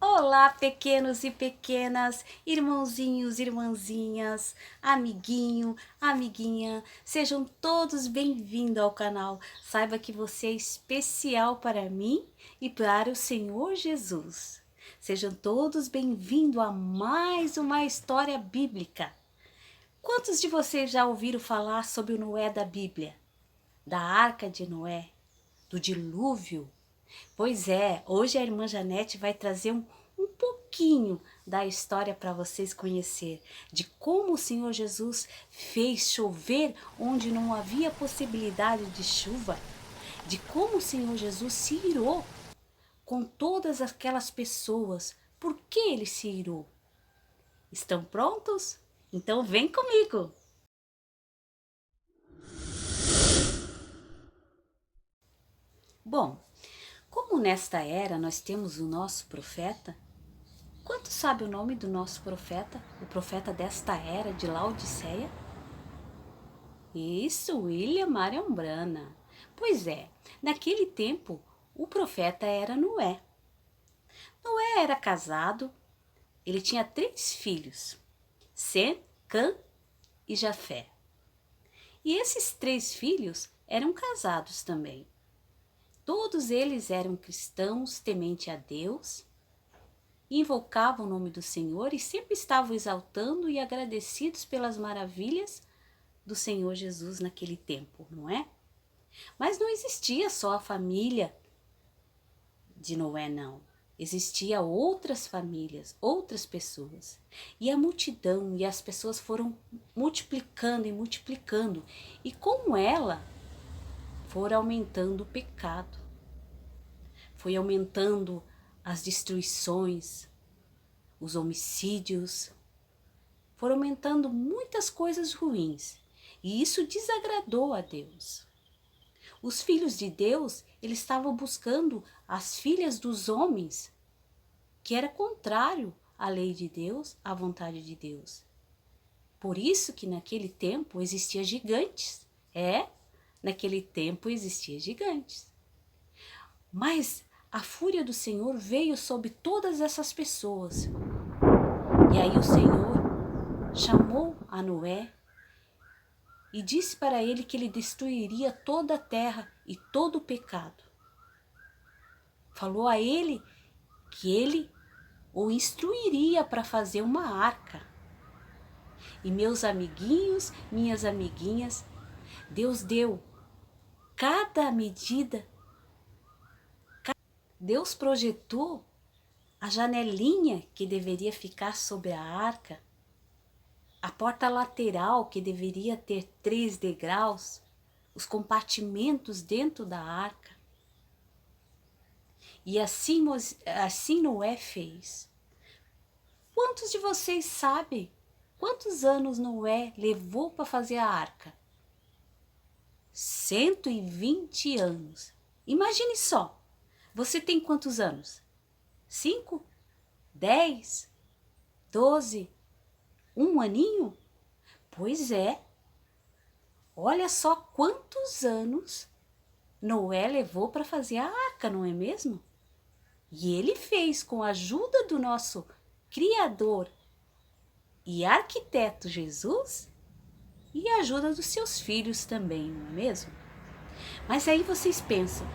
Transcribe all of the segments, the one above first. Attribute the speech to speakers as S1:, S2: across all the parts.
S1: Olá, pequenos e pequenas, irmãozinhos, irmãzinhas, amiguinho, amiguinha, sejam todos bem-vindos ao canal. Saiba que você é especial para mim e para o Senhor Jesus. Sejam todos bem-vindos a mais uma história bíblica. Quantos de vocês já ouviram falar sobre o Noé da Bíblia? Da Arca de Noé? Do dilúvio? Pois é, hoje a irmã Janete vai trazer um pouquinho da história para vocês conhecer, de como o Senhor Jesus fez chover onde não havia possibilidade de chuva, de como o Senhor Jesus se irou com todas aquelas pessoas. Por que ele se irou? Estão prontos? Então vem comigo! Bom, como nesta era nós temos o nosso profeta, quanto sabe o nome do nosso profeta, o profeta desta era de Laodiceia? Isso, William Marion Branham. Pois é, naquele tempo o profeta era Noé. Noé era casado, ele tinha 3 filhos, Sem, Cã e Jafé. E esses 3 filhos eram casados também. Todos eles eram cristãos, temente a Deus, invocavam o nome do Senhor e sempre estavam exaltando e agradecidos pelas maravilhas do Senhor Jesus naquele tempo, não é? Mas não existia só a família de Noé, não. Existia outras famílias, outras pessoas. E a multidão e as pessoas foram multiplicando e multiplicando. E com ela foram aumentando o pecado. Foi aumentando as destruições, os homicídios. Foram aumentando muitas coisas ruins. E isso desagradou a Deus. Os filhos de Deus, eles estavam buscando as filhas dos homens, que era contrário à lei de Deus, à vontade de Deus. Por isso que naquele tempo existiam gigantes. Naquele tempo existiam gigantes. Mas a fúria do Senhor veio sobre todas essas pessoas. E aí o Senhor chamou a Noé e disse para ele que ele destruiria toda a terra e todo o pecado. Falou a ele que ele o instruiria para fazer uma arca. E meus amiguinhos, minhas amiguinhas, Deus deu cada medida. Deus projetou a janelinha que deveria ficar sobre a arca, a porta lateral que deveria ter 3 degraus, os compartimentos dentro da arca. E assim Noé fez. Quantos de vocês sabem quantos anos Noé levou para fazer a arca? 120 anos. Imagine só, você tem quantos anos? 5? 10? 12? Um aninho? Pois é. Olha só quantos anos Noé levou para fazer a arca, não é mesmo? E ele fez com a ajuda do nosso Criador e arquiteto Jesus e a ajuda dos seus filhos também, não é mesmo? Mas aí vocês pensam,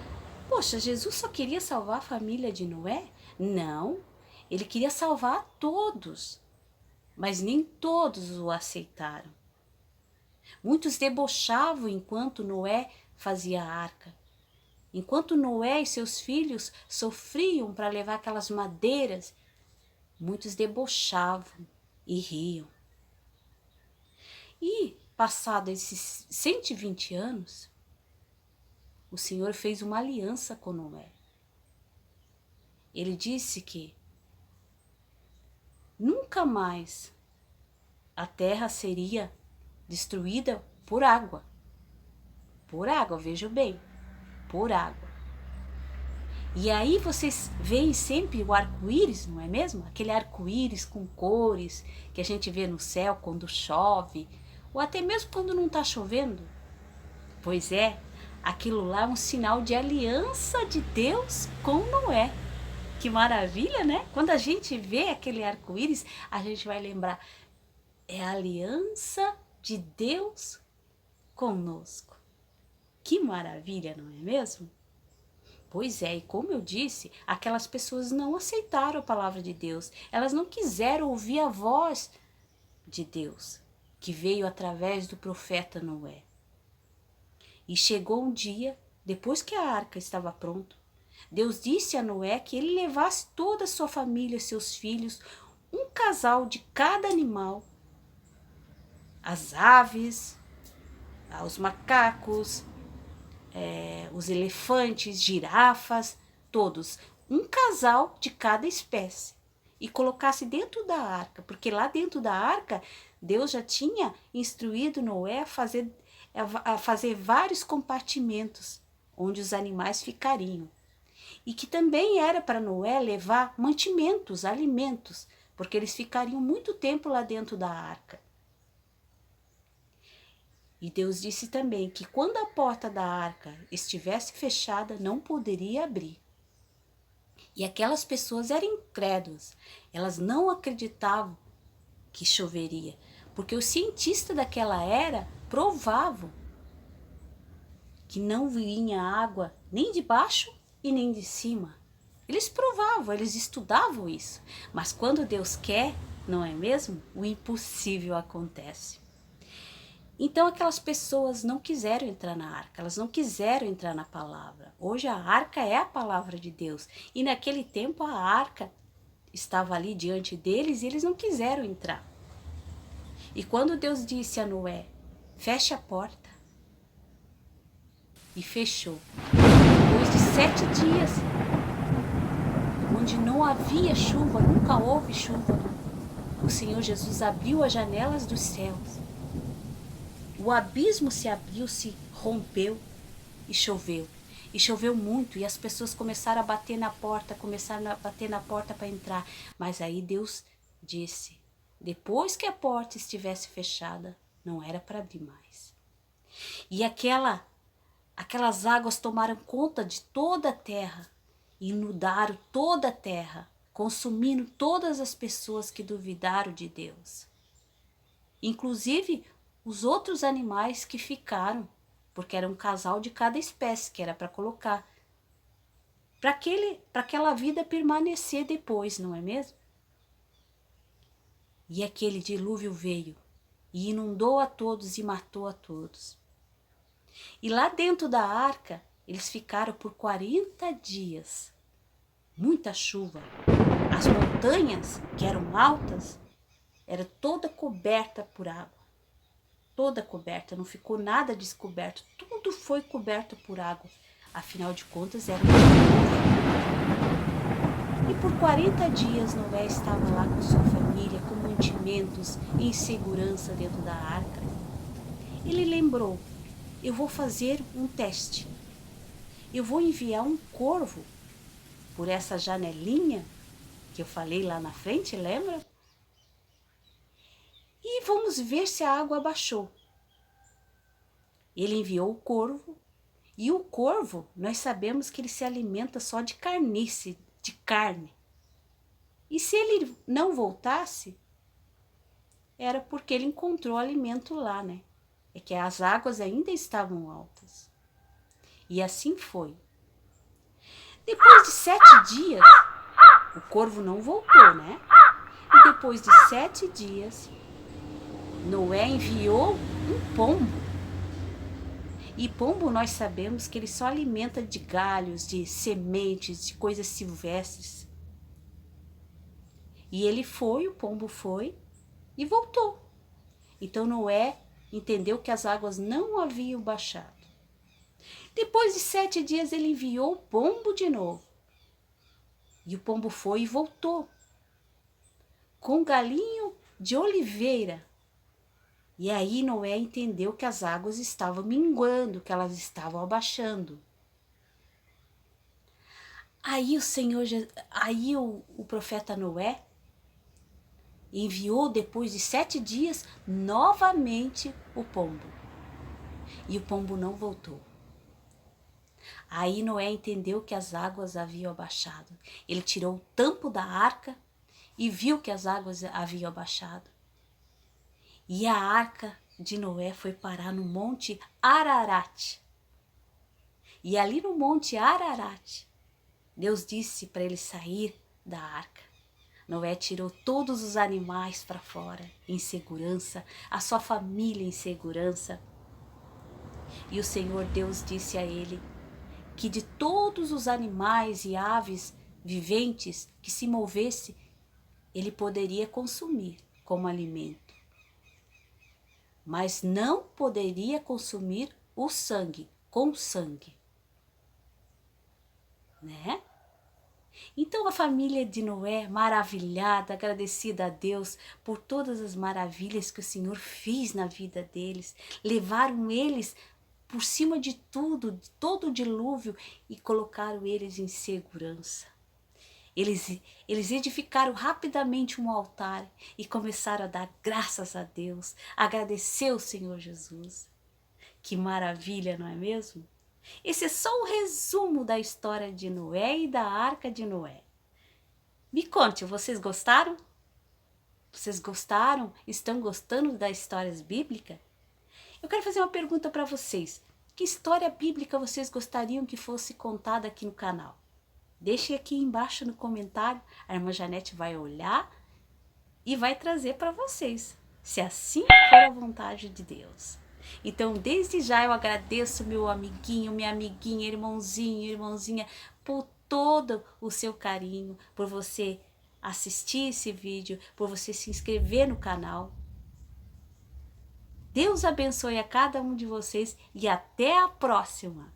S1: poxa, Jesus só queria salvar a família de Noé? Não, ele queria salvar a todos, mas nem todos o aceitaram. Muitos debochavam enquanto Noé fazia a arca. Enquanto Noé e seus filhos sofriam para levar aquelas madeiras, muitos debochavam e riam. E, passados esses 120 anos, o Senhor fez uma aliança com Noé. Ele disse que nunca mais a terra seria destruída por água. Por água, veja bem, por água. E aí vocês veem sempre o arco-íris, não é mesmo? Aquele arco-íris com cores que a gente vê no céu quando chove, ou até mesmo quando não está chovendo. Pois é, aquilo lá é um sinal de aliança de Deus com Noé. Que maravilha, né? Quando a gente vê aquele arco-íris, a gente vai lembrar, é a aliança de Deus conosco. Que maravilha, não é mesmo? Pois é, e como eu disse, aquelas pessoas não aceitaram a palavra de Deus. Elas não quiseram ouvir a voz de Deus, que veio através do profeta Noé. E chegou um dia, depois que a arca estava pronta, Deus disse a Noé que ele levasse toda a sua família, seus filhos, um casal de cada animal, as aves, os macacos, os elefantes, girafas, todos, um casal de cada espécie, e colocasse dentro da arca, porque lá dentro da arca Deus já tinha instruído Noé a fazer vários compartimentos onde os animais ficariam. E que também era para Noé levar mantimentos, alimentos, porque eles ficariam muito tempo lá dentro da arca. E Deus disse também que quando a porta da arca estivesse fechada, não poderia abrir. E aquelas pessoas eram incrédulas, elas não acreditavam que choveria, porque os cientistas daquela era provavam que não vinha água nem de baixo e nem de cima. Eles provavam, eles estudavam isso. Mas quando Deus quer, não é mesmo? O impossível acontece. Então aquelas pessoas não quiseram entrar na arca, elas não quiseram entrar na palavra. Hoje a arca é a palavra de Deus. E naquele tempo a arca estava ali diante deles e eles não quiseram entrar. E quando Deus disse a Noé, feche a porta, e fechou. Depois de 7 dias, onde não havia chuva, nunca houve chuva, o Senhor Jesus abriu as janelas dos céus. O abismo se abriu, se rompeu e choveu. E choveu muito e as pessoas começaram a bater na porta, para entrar. Mas aí Deus disse, depois que a porta estivesse fechada, não era para abrir mais. E aquelas águas tomaram conta de toda a terra, inundaram toda a terra, consumindo todas as pessoas que duvidaram de Deus. Inclusive os outros animais que ficaram, porque era um casal de cada espécie que era para colocar, para aquela vida permanecer depois, não é mesmo? E aquele dilúvio veio e inundou a todos e matou a todos. E lá dentro da arca, eles ficaram por 40 dias. Muita chuva. As montanhas, que eram altas, era toda coberta por água. Toda coberta, não ficou nada descoberto. Tudo foi coberto por água. Afinal de contas, era um dilúvio. E por 40 dias Noé estava lá com sua família, com mantimentos, em segurança dentro da arca. Ele lembrou, eu vou fazer um teste. Eu vou enviar um corvo por essa janelinha que eu falei lá na frente, lembra? E vamos ver se a água baixou. Ele enviou o corvo, e o corvo, nós sabemos que ele se alimenta só de carniça, de carne. E se ele não voltasse, era porque ele encontrou alimento lá, né? É que as águas ainda estavam altas. E assim foi. Depois de 7 dias, o corvo não voltou, né? E depois de 7 dias, Noé enviou um pombo. E pombo nós sabemos que ele só alimenta de galhos, de sementes, de coisas silvestres. E ele foi, o pombo foi e voltou. Então Noé entendeu que as águas não haviam baixado. Depois de 7 dias ele enviou o pombo de novo. E o pombo foi e voltou. Com um galinho de oliveira. E aí Noé entendeu que as águas estavam minguando, que elas estavam abaixando. Aí o profeta Noé enviou depois de 7 dias novamente o pombo. E o pombo não voltou. Aí Noé entendeu que as águas haviam abaixado. Ele tirou o tampo da arca e viu que as águas haviam abaixado. E a arca de Noé foi parar no Monte Ararat. E ali no Monte Ararat, Deus disse para ele sair da arca. Noé tirou todos os animais para fora, em segurança, a sua família em segurança. E o Senhor Deus disse a ele que de todos os animais e aves viventes que se movesse, ele poderia consumir como alimento. Mas não poderia consumir o sangue, com sangue. Né? Então a família de Noé, maravilhada, agradecida a Deus por todas as maravilhas que o Senhor fez na vida deles, levaram eles por cima de tudo, de todo o dilúvio, e colocaram eles em segurança. Eles edificaram rapidamente um altar e começaram a dar graças a Deus, agradecer o Senhor Jesus. Que maravilha, não é mesmo? Esse é só um resumo da história de Noé e da Arca de Noé. Me conte, vocês gostaram? Vocês gostaram? Estão gostando das histórias bíblicas? Eu quero fazer uma pergunta para vocês. Que história bíblica vocês gostariam que fosse contada aqui no canal? Deixe aqui embaixo no comentário, a irmã Janete vai olhar e vai trazer para vocês, se assim for a vontade de Deus. Então, desde já eu agradeço meu amiguinho, minha amiguinha, irmãozinho, irmãzinha, por todo o seu carinho, por você assistir esse vídeo, por você se inscrever no canal. Deus abençoe a cada um de vocês e até a próxima!